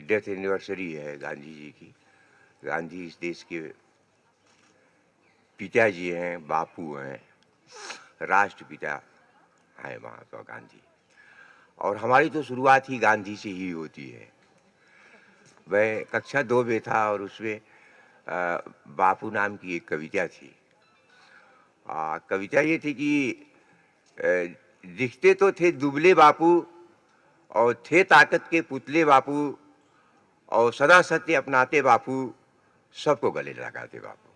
Death anniversary है गांधी जी की। गांधी इस देश के पिताजी हैं, बापू हैं, राष्ट्रपिता हैं महात्मा गांधी। और हमारी तो शुरुआत ही गांधी से ही होती है। मैं कक्षा 2 में था और उसमें बापू नाम की एक कविता थी। कविता ये थी कि दिखते तो थे दुबले बापू और थे ताकत के पुतले बापू, और सदा सत्य अपनाते बापू, सबको गले लगाते बापू।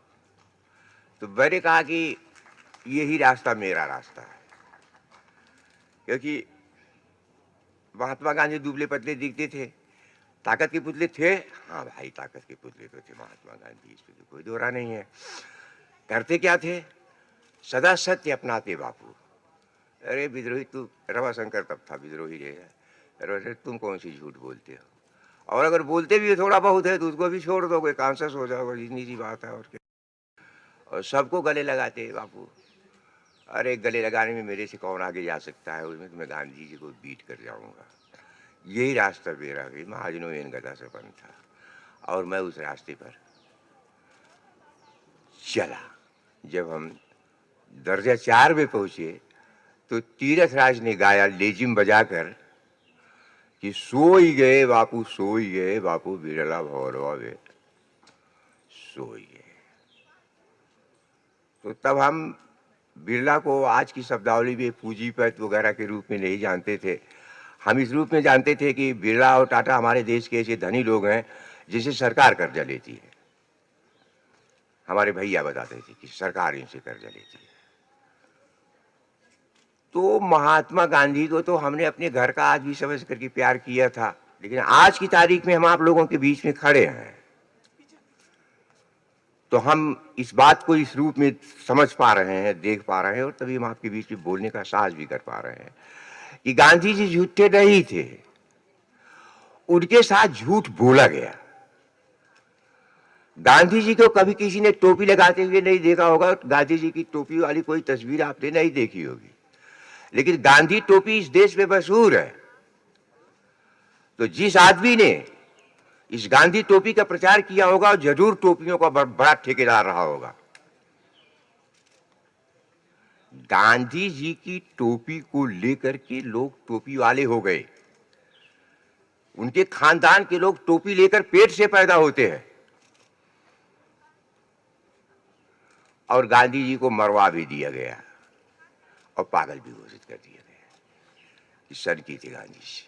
तो मैंने कहा कि यही रास्ता मेरा रास्ता है, क्योंकि महात्मा गांधी दुबले पतले दिखते थे, ताकत के पुतले थे। हाँ भाई, ताकत के पुतले तो थे महात्मा गांधी, इस पर तो कोई दोहरा नहीं है। करते क्या थे? सदा सत्य अपनाते बापू। अरे विद्रोही, तू रवाशंकर तब था विद्रोही रहेगा, अरे तुम कौन सी झूठ बोलते हो? और अगर बोलते भी थोड़ा बहुत है तो उसको भी छोड़ दोगे, कॉन्शस हो जाओगे, इतनी सी बात है। और क्या? और सबको गले लगाते बापू। अरे गले लगाने में मेरे से कौन आगे जा सकता है? उसमें तो मैं गांधी जी को बीट कर जाऊंगा। यही रास्ता मेरा भी महाजनों एन गदा सपन था, और मैं उस रास्ते पर चला। जब हम दर्जा 4 में पहुंचे तो तीरथ राज ने गाया लेजिम बजाकर कि सोई गए बापू, सोई गए बापू, बिरला भौरवा वे सोई गए। तो तब हम बिरला को आज की शब्दावली में पूंजीपति वगैरह के रूप में नहीं जानते थे। हम इस रूप में जानते थे कि बिरला और टाटा हमारे देश के ऐसे धनी लोग हैं जिसे सरकार कर्जा लेती है। हमारे भैया बताते थे कि सरकार इनसे कर्जा लेती है। तो महात्मा गांधी को तो हमने अपने घर का आदमी समझ करके प्यार किया था, लेकिन आज की तारीख में हम आप लोगों के बीच में खड़े हैं तो हम इस बात को इस रूप में समझ पा रहे हैं, देख पा रहे हैं, और तभी हम आपके बीच में बोलने का साहस भी कर पा रहे हैं कि गांधी जी झूठे नहीं थे, उनके साथ झूठ बोला गया। गांधी जी को कभी किसी ने टोपी लगाते हुए नहीं देखा होगा, गांधी जी की टोपी वाली कोई तस्वीर आपने नहीं देखी होगी, लेकिन गांधी टोपी इस देश में मशहूर है। तो जिस आदमी ने इस गांधी टोपी का प्रचार किया होगा जरूर टोपियों का बड़ा ठेकेदार रहा होगा। गांधी जी की टोपी को लेकर के लोग टोपी वाले हो गए। उनके खानदान के लोग टोपी लेकर पेट से पैदा होते हैं, और गांधी जी को मरवा भी दिया गया और पागल भी घोषित कर दिया गया। सर की थी गांधी जी।